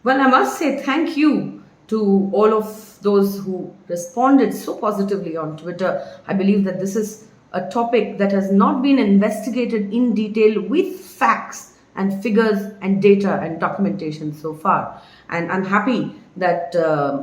Well, I must say thank you to all of those who responded so positively on Twitter. I believe that this is a topic that has not been investigated in detail with facts and figures and data and documentation so far. And I'm happy that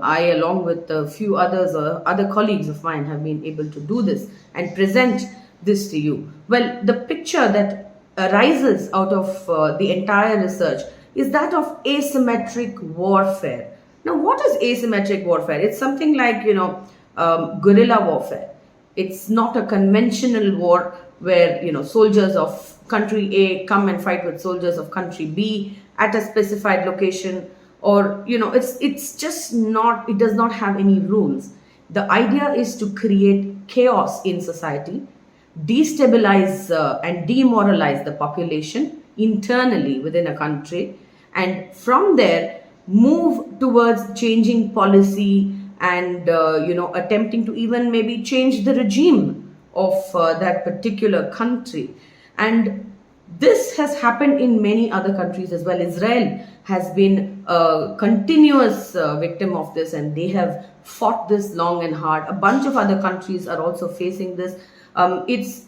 I, along with a few others or other colleagues of mine, have been able to do this and present this to you. Well, the picture that arises out of the entire research is that of asymmetric warfare. Now, what is asymmetric warfare? It's something like, guerrilla warfare. It's not a conventional war where, soldiers of country A come and fight with soldiers of country B at a specified location, or, it's just not, it does not have any rules. The idea is to create chaos in society, destabilize and demoralize the population internally within a country, and from there move towards changing policy and attempting to even maybe change the regime of that particular country. And this has happened in many other countries as well. Israel has been a continuous victim of this, and they have fought this long and hard. A bunch of other countries are also facing this. It's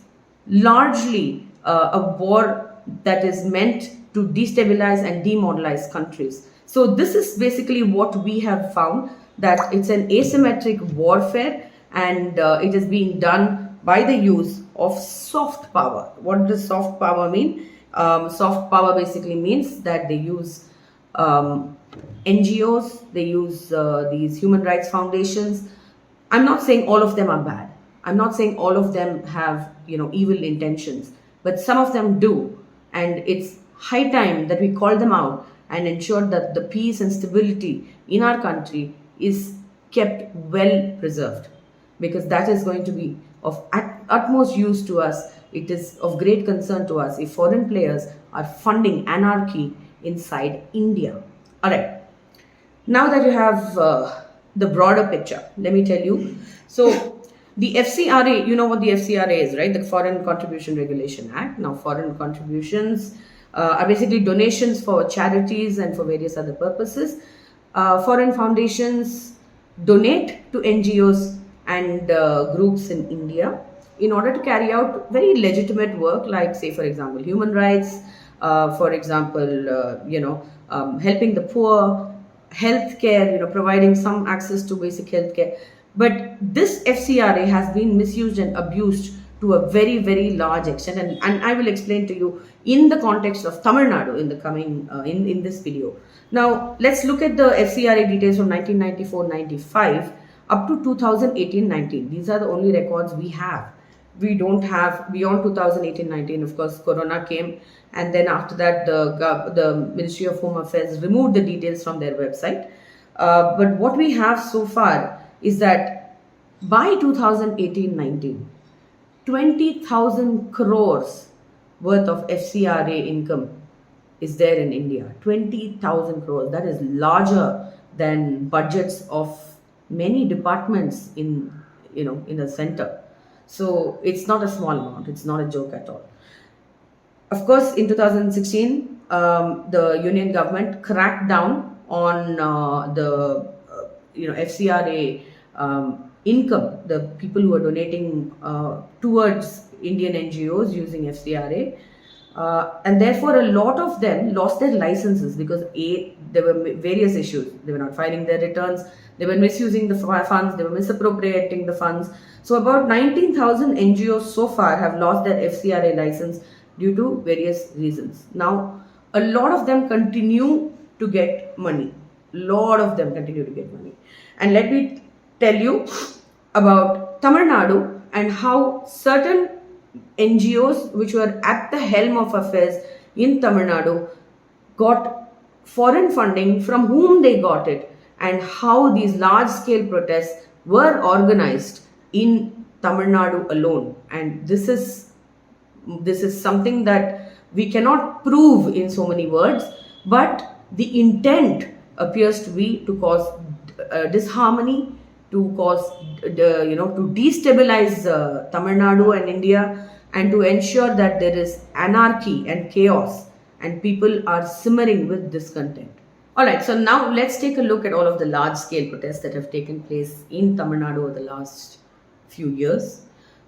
largely a war that is meant to destabilize and demoralize countries. So this is basically what we have found, that it's an asymmetric warfare, and it is being done by the use of soft power. What does soft power mean? Soft power basically means that they use NGOs, they use these human rights foundations. I'm not saying all of them are bad. I'm not saying all of them have, evil intentions, but some of them do. And it's high time that we call them out and ensure that the peace and stability in our country is kept well preserved, because that is going to be of utmost use to us. It is of great concern to us if foreign players are funding anarchy inside India. All right. Now that you have the broader picture, let me tell you. So, the FCRA, you know what the FCRA is, right? The Foreign Contribution Regulation Act. Now, foreign contributions are basically donations for charities and for various other purposes. Foreign foundations donate to NGOs and groups in India in order to carry out very legitimate work, like, say, for example, human rights, for example, helping the poor, healthcare, providing some access to basic healthcare. But this FCRA has been misused and abused to a very, very large extent. And I will explain to you in the context of Tamil Nadu in the coming, in this video. Now, let's look at the FCRA details from 1994-95 up to 2018-19. These are the only records we have. We don't have beyond 2018-19. Of course, Corona came, and then after that, the Ministry of Home Affairs removed the details from their website. But what we have so far is that by 2018-19, 20,000 crores worth of FCRA income is there in India. 20,000 crores. That is larger than budgets of many departments in the center. So it's not a small amount. It's not a joke at all. Of course, in 2016, the union government cracked down on the FCRA income, the people who are donating towards Indian NGOs using FCRA. And therefore, a lot of them lost their licenses because there were various issues. They were not filing their returns, they were misusing the funds, they were misappropriating the funds. So about 19,000 NGOs so far have lost their FCRA license due to various reasons. Now, a lot of them continue to get money. And let me tell you about Tamil Nadu and how certain NGOs which were at the helm of affairs in Tamil Nadu got foreign funding, from whom they got it, and how these large-scale protests were organized in Tamil Nadu alone. And this is something that we cannot prove in so many words, but the intent appears to be to cause disharmony, to cause to destabilize Tamil Nadu and India, and to ensure that there is anarchy and chaos and people are simmering with discontent. All right, so now let's take a look at all of the large scale protests that have taken place in Tamil Nadu over the last few years.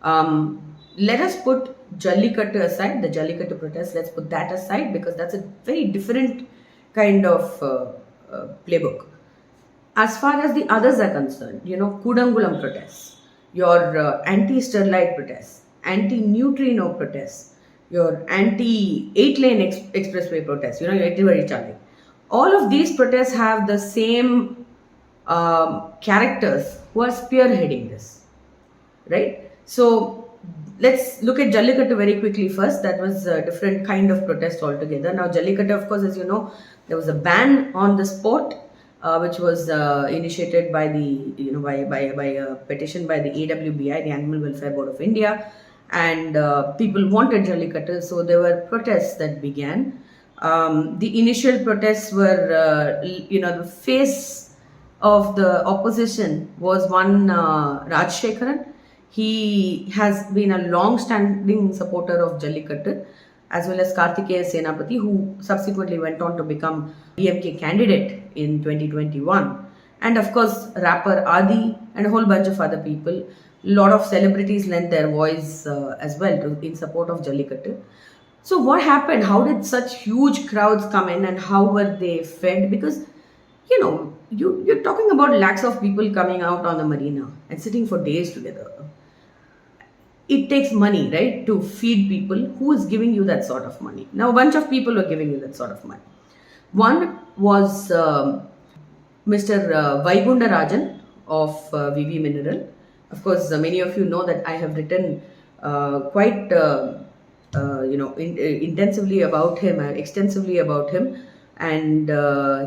Let us put Jallikattu aside, the Jallikattu protest, let's put that aside because that's a very different kind of playbook. As far as the others are concerned, Kudangulam protests, your anti-sterlite protests, anti-neutrino protests, your anti-8-lane expressway protests, your everybody charging. All of these protests have the same characters who are spearheading this, right? So let's look at Jallikattu very quickly first. That was a different kind of protest altogether. Now Jallikattu, of course, as you know, there was a ban on the sport, which was initiated by by a petition by the AWBI, the Animal Welfare Board of India, and people wanted Jallikattu, so there were protests that began. The initial protests were, the face of the opposition was one Rajshekharan. He has been a long-standing supporter of Jallikattu, as well as Karthikeya Senapati, who subsequently went on to become DMK candidate in 2021. And of course, rapper Adi and a whole bunch of other people. A lot of celebrities lent their voice as well in support of Jallikattu. So what happened? How did such huge crowds come in and how were they fed? Because, you're talking about lakhs of people coming out on the marina and sitting for days together. It takes money, right, to feed people. Who is giving you that sort of money? Now, a bunch of people were giving you that sort of money. One was Mr. Vaikunda Rajan of VV Mineral. Of course, many of you know that I have written quite intensively about him, extensively about him, and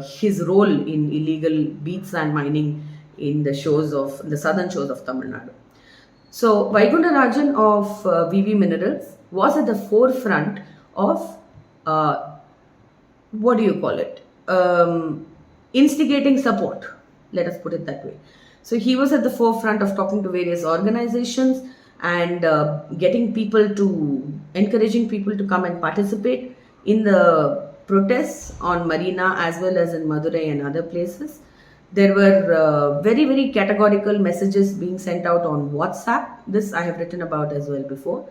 his role in illegal beach sand mining in the southern shores of Tamil Nadu. So Vaikunda Rajan of VV Minerals was at the forefront of instigating support. Let us put it that way. So he was at the forefront of talking to various organizations and encouraging people to come and participate in the protests on Marina as well as in Madurai and other places. There were very, very categorical messages being sent out on WhatsApp. This I have written about as well before.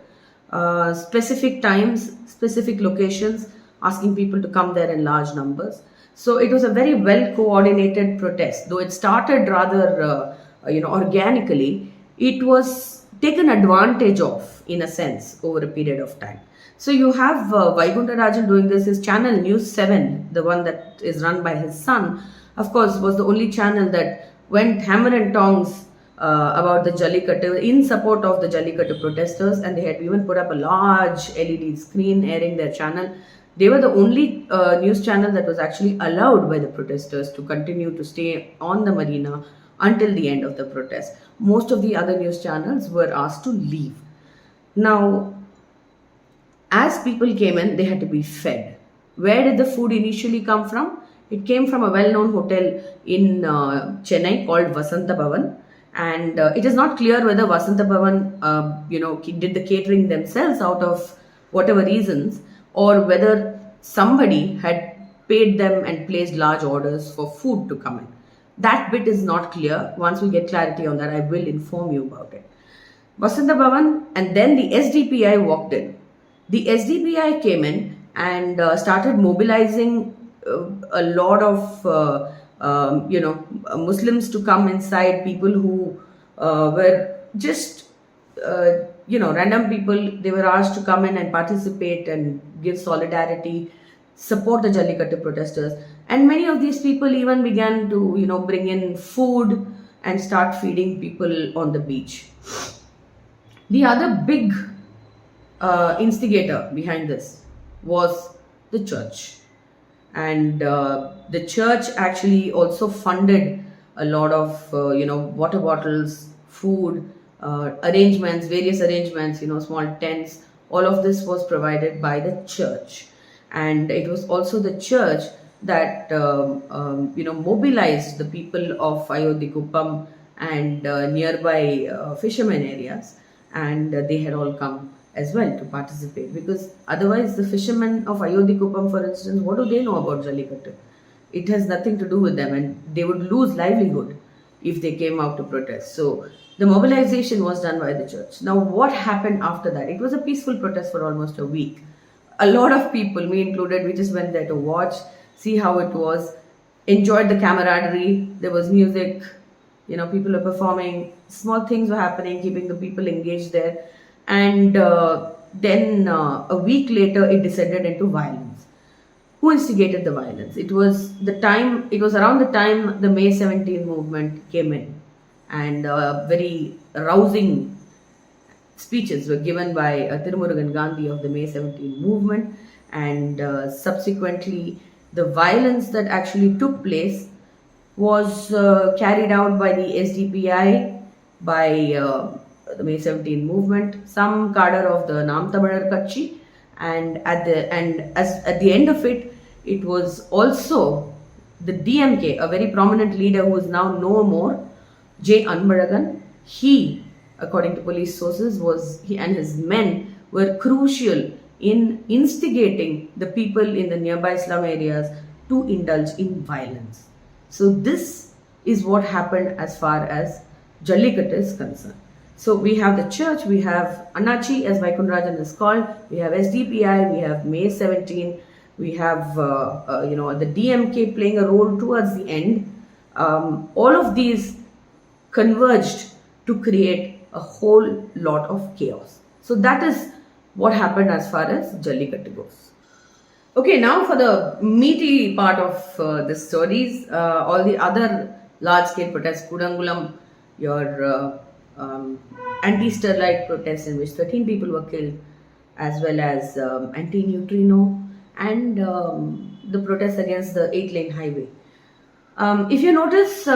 Specific times, specific locations, asking people to come there in large numbers. So it was a very well coordinated protest. Though it started rather, organically, it was taken advantage of, in a sense, over a period of time. So you have Vaikunda Rajan doing this. His channel News 7, the one that is run by his son, of course, was the only channel that went hammer and tongs about the Jallikattu, in support of the Jallikattu protesters, and they had even put up a large LED screen airing their channel. They were the only news channel that was actually allowed by the protesters to continue to stay on the marina until the end of the protest. Most of the other news channels were asked to leave. Now, as people came in, they had to be fed. Where did the food initially come from? It came from a well-known hotel in Chennai called Vasanta Bhavan, and it is not clear whether Vasanta Bhavan, did the catering themselves out of whatever reasons, or whether somebody had paid them and placed large orders for food to come in. That bit is not clear. Once we get clarity on that, I will inform you about it. Vasanta Bhavan, and then the SDPI walked in. The SDPI came in and started mobilizing a lot of Muslims to come inside, people who were just random people. They were asked to come in and participate and give solidarity, support the Jallikattu protesters, and many of these people even began to bring in food and start feeding people on the beach. The other big instigator behind this was the church. And the church actually also funded a lot of, water bottles, food, various arrangements, small tents. All of this was provided by the church. And it was also the church that, mobilized the people of Ayodhya and nearby fishermen areas. And they had all come as well to participate, because otherwise the fishermen of Ayodhya, for instance, what do they know about Jallikattu? It has nothing to do with them, and they would lose livelihood if they came out to protest. So the mobilization was done by the church. Now, what happened after that? It was a peaceful protest for almost a week. A lot of people, me included, we just went there to watch, see how it was, enjoyed the camaraderie. There was music, people were performing, small things were happening, keeping the people engaged there. And then a week later, it descended into violence. Who instigated the violence? It was around the time the May 17 movement came in, and very rousing speeches were given by Tirumurugan Gandhi of the May 17 movement, and subsequently the violence that actually took place was carried out by the SDPI, by the May 17 movement, some cadre of the Nam Tamilar Katchi, and at the end of it, it was also the DMK, a very prominent leader who is now no more, J. Anbalagan. He, according to police sources, he and his men were crucial in instigating the people in the nearby slum areas to indulge in violence. So this is what happened as far as Jallikattu is concerned. So we have the church, we have Annachi, as Vaikuntharajan is called, we have SDPI, we have May 17, we have the DMK playing a role towards the end. All of these converged to create a whole lot of chaos. So that is what happened as far as Jallikattu goes. Okay, now for the meaty part of the stories, all the other large-scale protests, Kudangulam, your anti-sterlite protest in which 13 people were killed, as well as anti-neutrino, and the protest against the 8-lane highway. If you notice,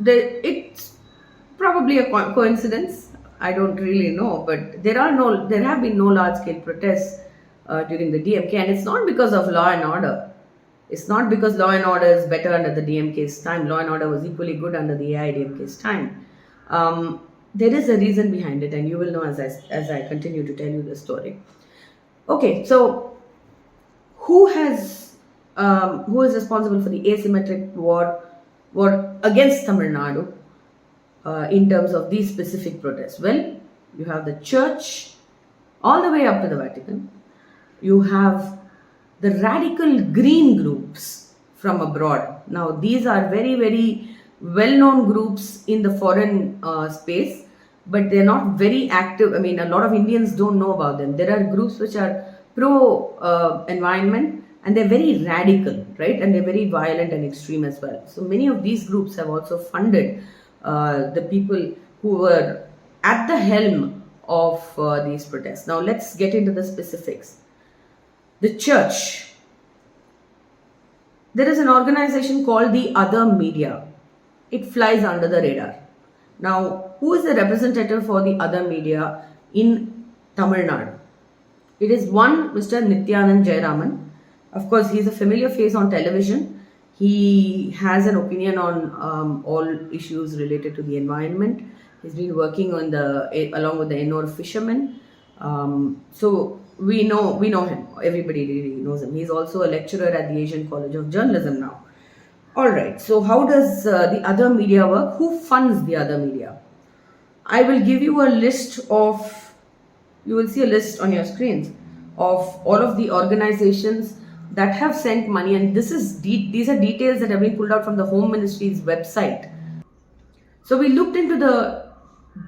it's probably a coincidence. I don't really know, but there have been no large-scale protests during the DMK, and it's not because of law and order. It's not because law and order is better under the DMK's time. Law and order was equally good under the AIDMK's time. There is a reason behind it, and you will know as I continue to tell you the story. Okay, so who is responsible for the asymmetric war against Tamil Nadu in terms of these specific protests? Well, you have the church all the way up to the Vatican. You have the radical green groups from abroad. Now, these are very, very well-known groups in the foreign space, but they're not very active. I mean, a lot of Indians don't know about them. There are groups which are pro-environment, and they're very radical, right? And they're very violent and extreme as well. So many of these groups have also funded the people who were at the helm of these protests. Now, let's get into the specifics. The church. There is an organization called the Other Media. It flies under the radar. Now, who is the representative for the Other Media in Tamil Nadu? It is one Mr. Nityanand Jayaraman. Of course, he's a familiar face on television. He has an opinion on all issues related to the environment. He's been working on along with the Ennore fishermen. So we know him. Everybody really knows him. He's also a lecturer at the Asian College of Journalism now. Alright, so how does the Other Media work? Who funds the Other Media? I will give you a list of, you will see a list on your screens of all of the organizations that have sent money, and these are details that have been pulled out from the Home Ministry's website. So we looked into the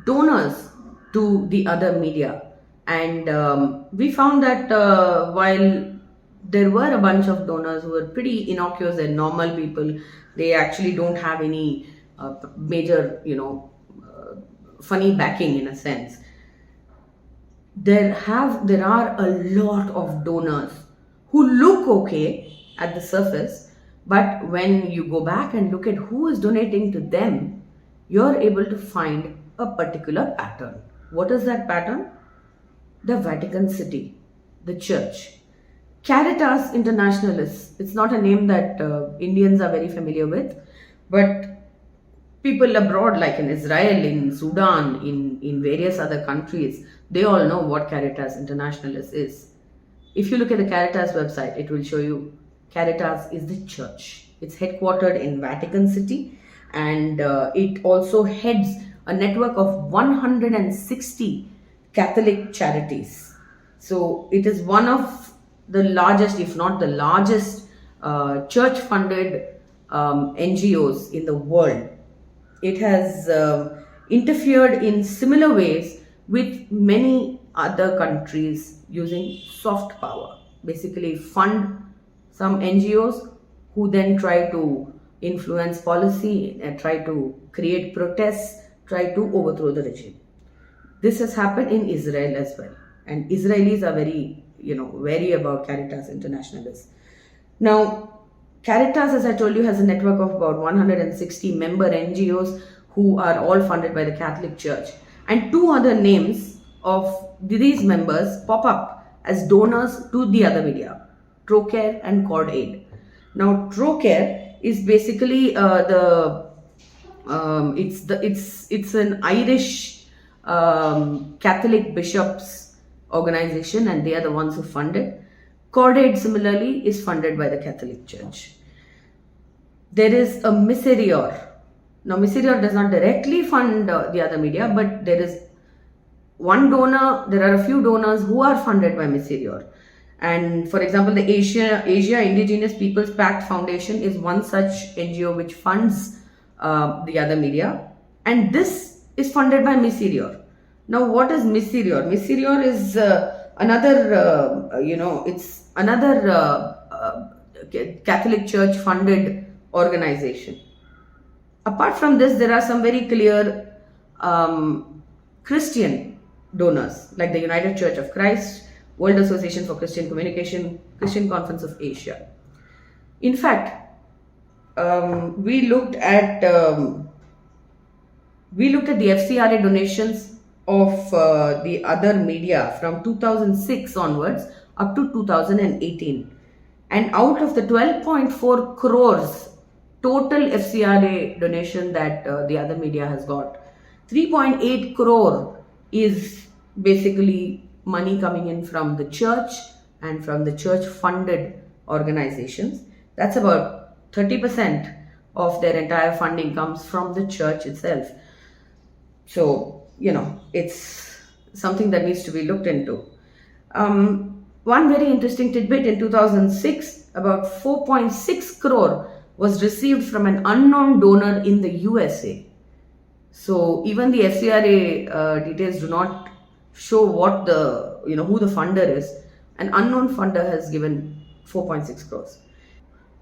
donors to the Other Media, and we found that while there were a bunch of donors who were pretty innocuous and normal people, they actually don't have any major, funny backing in a sense. There are a lot of donors who look okay at the surface, but when you go back and look at who is donating to them, you're able to find a particular pattern. What is that pattern? The Vatican City, the church. Caritas Internationalists, it's not a name that Indians are very familiar with, but people abroad, like in Israel, in Sudan, in various other countries, they all know what Caritas Internationalists is. If you look at the Caritas website, it will show you Caritas is the church. It's headquartered in Vatican City, and it also heads a network of 160 Catholic charities. So it is one of the largest, if not the largest, church-funded NGOs in the world. It has interfered in similar ways with many other countries using soft power. Basically, fund some NGOs who then try to influence policy and try to create protests, try to overthrow the regime. This has happened in Israel as well, and Israelis are very, wary about Caritas Internationalis. Now, Caritas, as I told you, has a network of about 160 member NGOs who are all funded by the Catholic Church. And two other names of these members pop up as donors to the other media, Trocare and CordAid. Now, Trocare is basically it's an Irish Catholic bishops organization, and they are the ones who fund it. CordAid similarly is funded by the Catholic Church. There is a Miserior. Now, Miserior does not directly fund the other media, but there is one donor. There are a few donors who are funded by Miserior. And for example, the Asia Indigenous Peoples Pact Foundation is one such NGO which funds the other media, and this is funded by Miserior. Now, what is Miserior? Miserior is another, it's another Catholic Church funded organization. Apart from this, there are some very clear Christian donors like the United Church of Christ, World Association for Christian Communication, Christian Conference of Asia. In fact, we looked at the FCRA donations of the other media from 2006 onwards up to 2018, and out of the 12.4 crores total FCRA donation that the other media has got, 3.8 crore is basically money coming in from the church and from the church funded organizations. That's about 30% of their entire funding comes from the church itself. So, it's something that needs to be looked into. One very interesting tidbit: in 2006, about 4.6 crore was received from an unknown donor in the USA. So even the FCRA details do not show what who the funder is. An unknown funder has given 4.6 crores.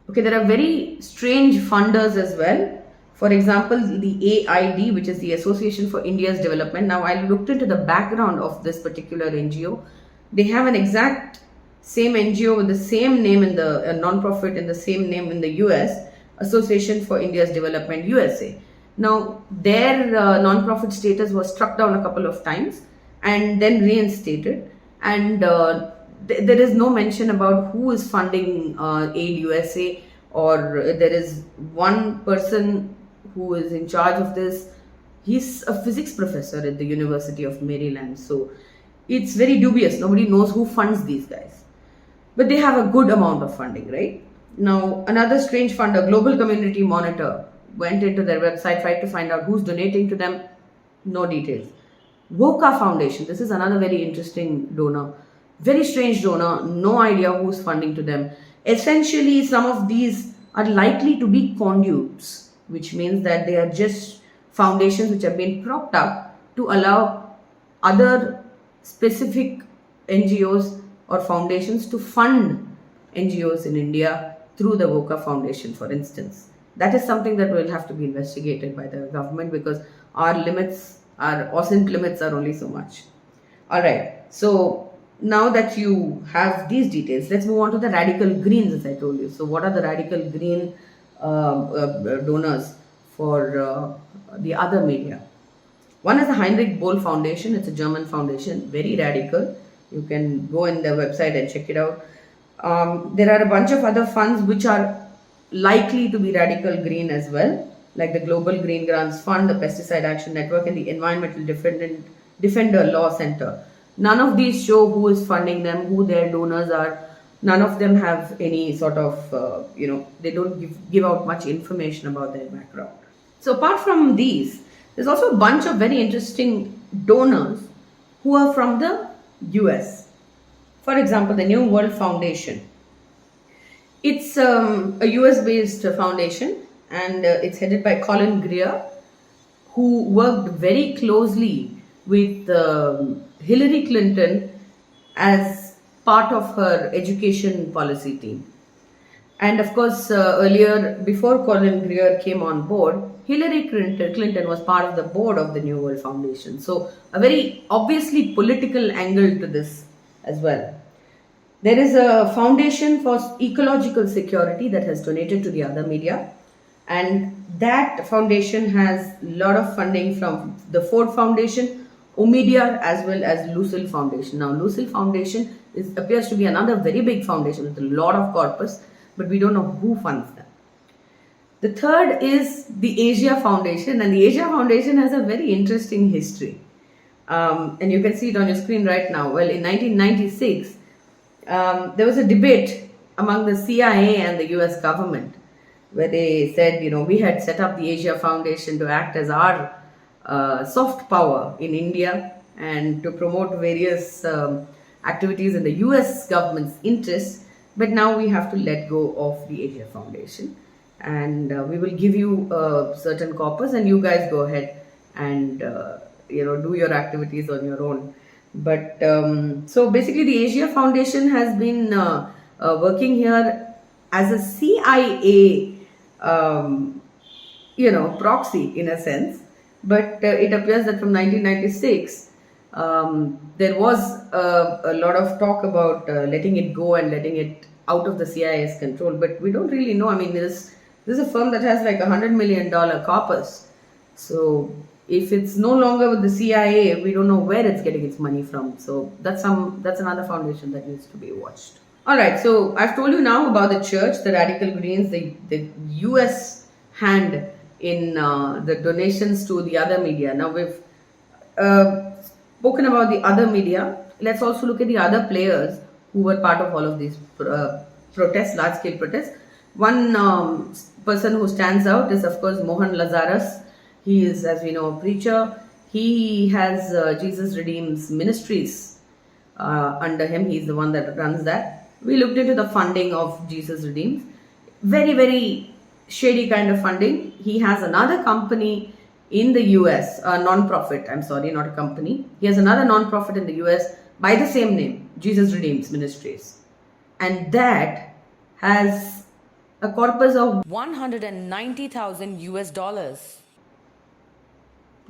Okay, there are very strange funders as well. For example, the AID, which is the Association for India's Development. Now, I looked into the background of this particular NGO. They have an exact same NGO with the same name in the non-profit in the same name in the US, Association for India's Development USA. Now, their non-profit status was struck down a couple of times and then reinstated, and there is no mention about who is funding Aid USA, or there is one person who is in charge of this. He's a physics professor at the University of Maryland, so it's very dubious. Nobody knows who funds these guys, but they have a good amount of funding, right? Now, another strange funder, Global Community Monitor, went into their website, tried to find out who's donating to them. No details. Woka Foundation, this is another very interesting donor. Very strange donor, no idea who's funding to them. Essentially, some of these are likely to be conduits, which means that they are just foundations which have been propped up to allow other specific NGOs or foundations to fund NGOs in India through the Woka Foundation, for instance. That is something that will have to be investigated by the government, because our OSINT limits are only so much. Alright, so now that you have these details, let's move on to the radical greens, as I told you. So what are the radical green donors for the other media? One is the Heinrich Boll Foundation. It's a German foundation, very radical. You can go in their website and check it out. There are a bunch of other funds which are likely to be radical green as well, like the Global Green Grants Fund, the Pesticide Action Network, and the Environmental Defender Law Center. None of these show who is funding them, who their donors are. None of them have any sort of, they don't give out much information about their background. So apart from these, there's also a bunch of very interesting donors who are from the US. For example, the New World Foundation. It's a US based foundation, and it's headed by Colin Greer, who worked very closely with Hillary Clinton as part of her education policy team. And of course, earlier, before Colin Greer came on board, Hillary Clinton was part of the board of the New World Foundation. So, a very obviously political angle to this as well. There is a foundation for ecological security that has donated to the other media, and that foundation has a lot of funding from the Ford Foundation, Omidyar, as well as Lucille Foundation. Now, Lucille Foundation appears to be another very big foundation with a lot of corpus, but we don't know who funds them. The third is the Asia Foundation, and the Asia Foundation has a very interesting history. And you can see it on your screen right now. Well, in 1996, there was a debate among the CIA and the US government where they said, we had set up the Asia Foundation to act as our soft power in India and to promote various activities in the US government's interests, but now we have to let go of the Asia Foundation, and we will give you a certain corpus and you guys go ahead and do your activities on your own. But so basically the Asia Foundation has been working here as a CIA proxy in a sense, but it appears that from 1996 there was a lot of talk about letting it go and letting it out of the CIA's control, but we don't really know. I mean, this is a firm that has like $100 million corpus, so if it's no longer with the CIA, we don't know where it's getting its money from. So that's another foundation that needs to be watched. All right, so I've told you now about the church, the Radical Greens, the US hand in the donations to the other media. Now we've spoken about the other media. Let's also look at the other players who were part of all of these protests, large-scale protests. One person who stands out is, of course, Mohan Lazarus. He is, as we know, a preacher. He has Jesus Redeems Ministries under him. He's the one that runs that. We looked into the funding of Jesus Redeems. Very, very shady kind of funding. He has another company in the US, a non-profit, I'm sorry, not a company. He has another non-profit in the US by the same name, Jesus Redeems Ministries. And that has a corpus of 190,000 US dollars.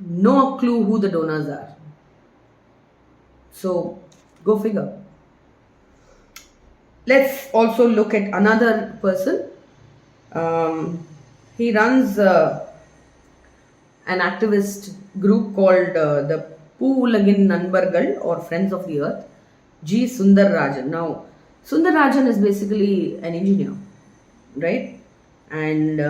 No clue who the donors are. So, go figure. Let's also look at another person. He runs an activist group called the Poolagin Nanbargal, or Friends of the Earth, G. Sundararajan. Now, Sundararajan is basically an engineer, right? And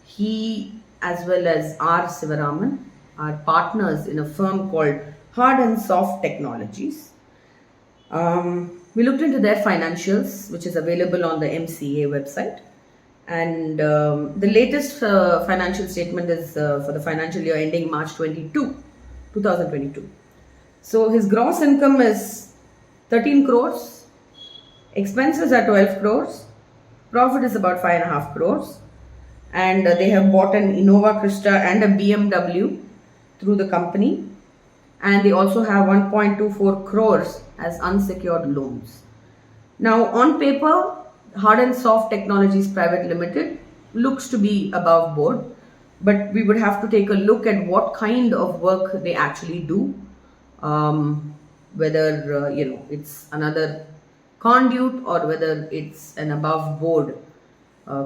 he, as well as R. Sivaraman, are partners in a firm called Hard and Soft Technologies. We looked into their financials, which is available on the MCA website. And the latest financial statement is for the financial year ending March 2022. So his gross income is 13 crores, expenses are 12 crores, profit is about 5.5 crores. And they have bought an Innova Krista and a BMW through the company. And they also have 1.24 crores as unsecured loans. Now, on paper, Hard and Soft Technologies Private Limited looks to be above board, but we would have to take a look at what kind of work they actually do, whether it's another conduit or whether it's an above board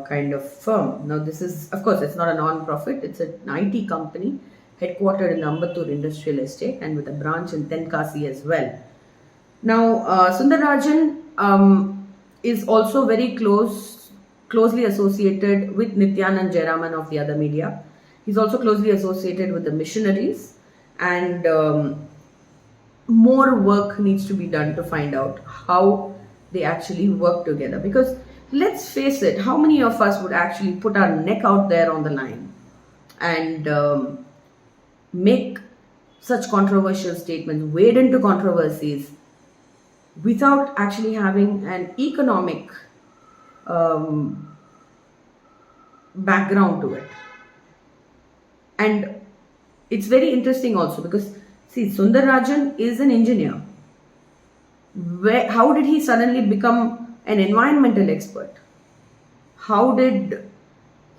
kind of firm. Now, this is, of course, it's not a non-profit, it's an IT company headquartered in Ambattur Industrial Estate and with a branch in Tenkasi as well. Now, Sundararajan is also very closely associated with Nityanand Jayaraman of the other media. He's also closely associated with the missionaries, and more work needs to be done to find out how they actually work together. Because let's face it, how many of us would actually put our neck out there on the line and make such controversial statements, wade into controversies without actually having an economic um, background to it? And it's very interesting also because, see, Sundararajan is an engineer. How did he suddenly become an environmental expert? How did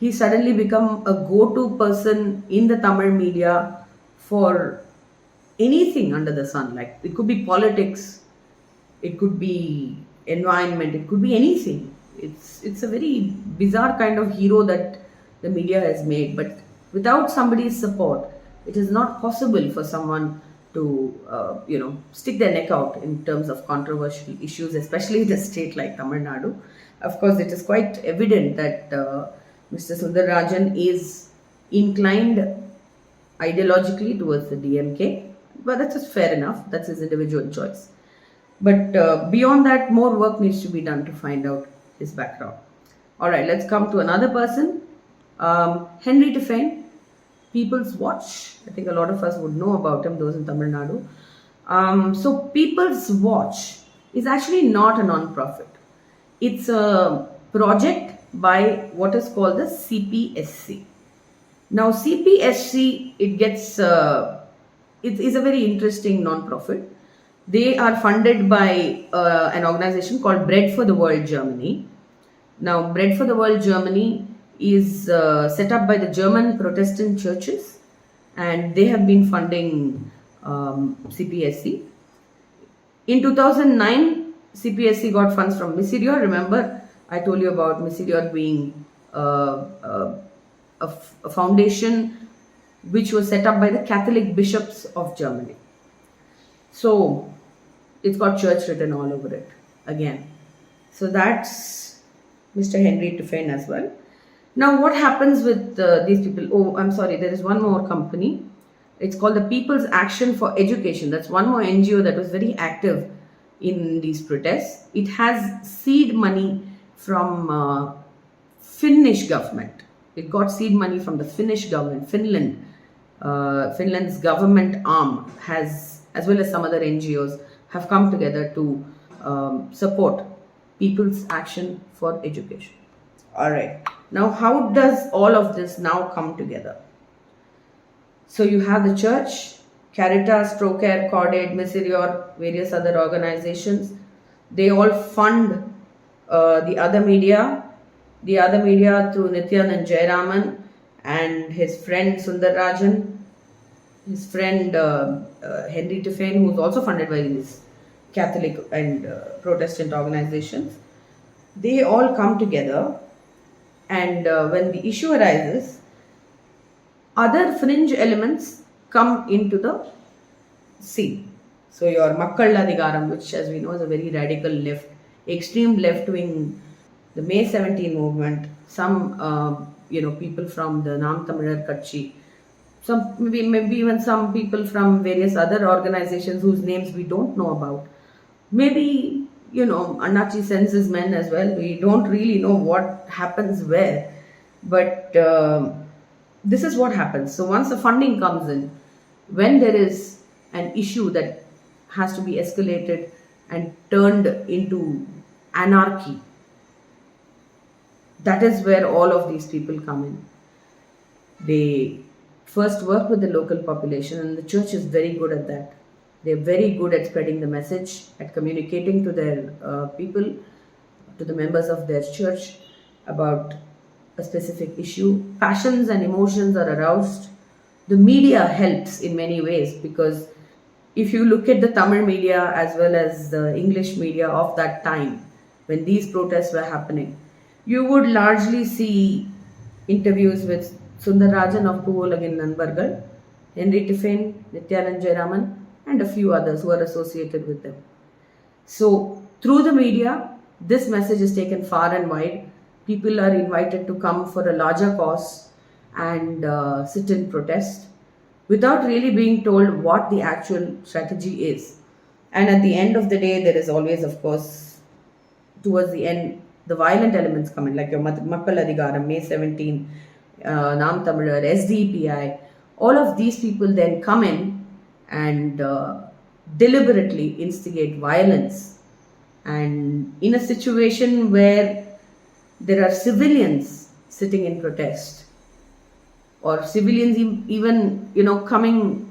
he suddenly become a go-to person in the Tamil media for anything under the sun? Like, it could be politics, it could be environment, it could be anything. It's a very bizarre kind of hero that the media has made. But without somebody's support, it is not possible for someone to stick their neck out in terms of controversial issues, especially in a state like Tamil Nadu. Of course, it is quite evident that Mr. Sundararajan is inclined ideologically towards the DMK, but that's just fair enough. That's his individual choice. But beyond that, more work needs to be done to find out his background. All right, let's come to another person, Henry Tiffany, People's Watch. I think a lot of us would know about him, those in Tamil Nadu. So People's Watch is actually not a non-profit. It's a project by what is called the CPSC. Now CPSC, it is a very interesting non-profit. They are funded by an organization called Bread for the World Germany. Now, Bread for the World Germany is set up by the German Protestant churches, and they have been funding CPSC. In 2009, CPSC got funds from Miserior. Remember, I told you about Miserior being a foundation which was set up by the Catholic bishops of Germany. So, it's got church written all over it again. So that's Mr. Henry Tiffany as well. Now, what happens with these people? Oh, I'm sorry, there is one more company. It's called the People's Action for Education. That's one more NGO that was very active in these protests. It has seed money from Finnish government. It got seed money from the Finnish government. Finland's government arm has, as well as some other NGOs, have come together to support People's Action for Education. All right. Now, how does all of this now come together? So you have the church, Caritas, Procare, Cordaid, Miserior, various other organizations. They all fund the other media through Nityanand Jayaraman and his friend Sundararajan, his friend Henry Tiffany, who is also funded by these Catholic and Protestant organizations. They all come together, and when the issue arises, other fringe elements come into the scene. So your Makkal Adhigaram, which as we know is a very radical left, extreme left wing, the May 17 movement, some people from the Nam Tamilar Katchi, some maybe even some people from various other organizations whose names we don't know about. Maybe Annachi sends his men as well. We don't really know what happens where, but this is what happens. So once the funding comes in, when there is an issue that has to be escalated and turned into anarchy, that is where all of these people come in. They first work with the local population, and the church is very good at that. They're very good at spreading the message, at communicating to their people, to the members of their church about a specific issue. Passions and emotions are aroused. The media helps in many ways, because if you look at the Tamil media as well as the English media of that time, when these protests were happening, you would largely see interviews with Sundararajan of Puvolagin Nanbargal, Henry Tiffany, Nityanand Jayaraman, and a few others who are associated with them. So, through the media, this message is taken far and wide. People are invited to come for a larger cause and sit in protest without really being told what the actual strategy is. And at the end of the day, there is always, of course, towards the end, the violent elements come in, like your Makkal Adhigaram, May 17, Nam Tamizhar, SDPI. All of these people then come in and deliberately instigate violence. And in a situation where there are civilians sitting in protest, or civilians even, coming,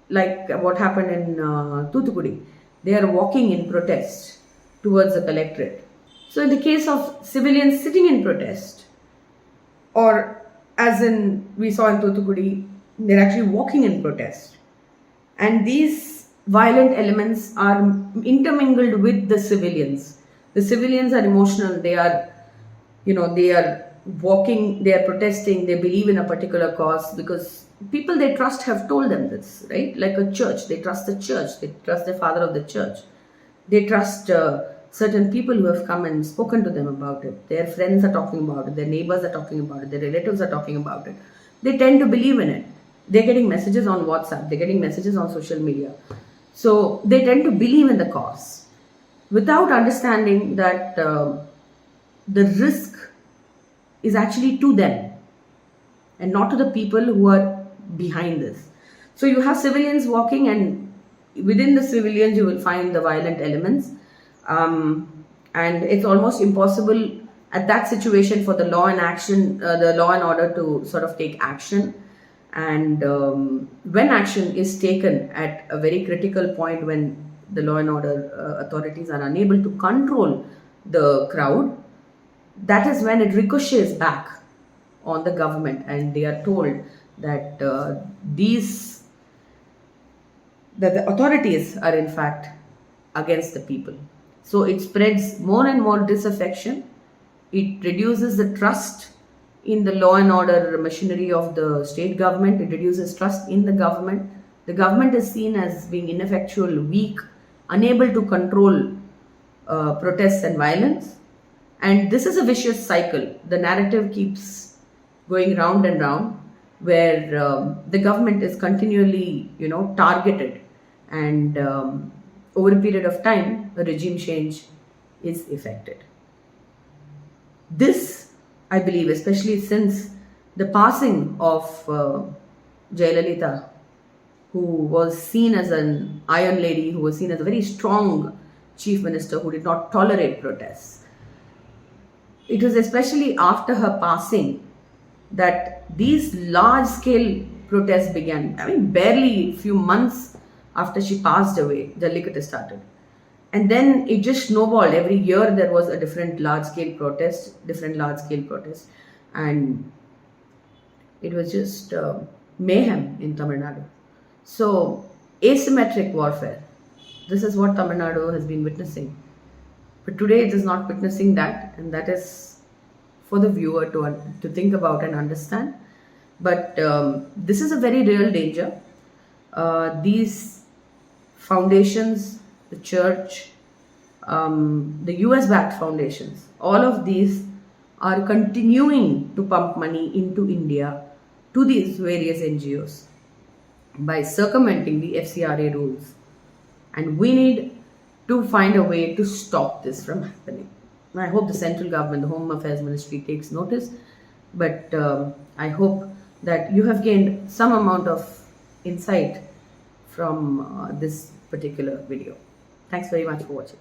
like what happened in Thoothukudi, they are walking in protest towards the collectorate. So, in the case of civilians sitting in protest, or as in we saw in Thoothukudi, they're actually walking in protest, and these violent elements are intermingled with the civilians. The civilians are emotional. They are, they are walking, they are protesting, they believe in a particular cause because people they trust have told them this, right? Like a church, they trust the church, they trust the father of the church, they trust certain people who have come and spoken to them about it. Their friends are talking about it, their neighbors are talking about it, their relatives are talking about it. They tend to believe in it. They're getting messages on WhatsApp, they're getting messages on social media. So they tend to believe in the cause without understanding that the risk is actually to them and not to the people who are behind this. So you have civilians walking, and within the civilians you will find the violent elements, and it's almost impossible at that situation for the law and order to sort of take action. And when action is taken at a very critical point, when the law and order authorities are unable to control the crowd, that is when it ricochets back on the government, and they are told that that the authorities are in fact against the people. So it spreads more and more disaffection. It reduces the trust in the law and order machinery of the state government. It reduces trust in the government. The government is seen as being ineffectual, weak, unable to control protests and violence. And this is a vicious cycle. The narrative keeps going round and round, where the government is continually, targeted, and over a period of time, a regime change is effected. This, I believe, especially since the passing of Jayalalitha, who was seen as an iron lady, who was seen as a very strong chief minister who did not tolerate protests. It was especially after her passing that these large-scale protests began. I mean, barely a few months after she passed away, Jallikattu started. And then it just snowballed. Every year there was a different large-scale protest. And it was just mayhem in Tamil Nadu. So, asymmetric warfare. This is what Tamil Nadu has been witnessing. But today it is not witnessing that, and that is for the viewer to think about and understand. But this is a very real danger. These foundations, the church, the US-backed foundations, all of these are continuing to pump money into India to these various NGOs by circumventing the FCRA rules. And we need to find a way to stop this from happening. And I hope the central government, the Home Affairs Ministry, takes notice. But I hope that you have gained some amount of insight from this particular video. Thanks very much for watching.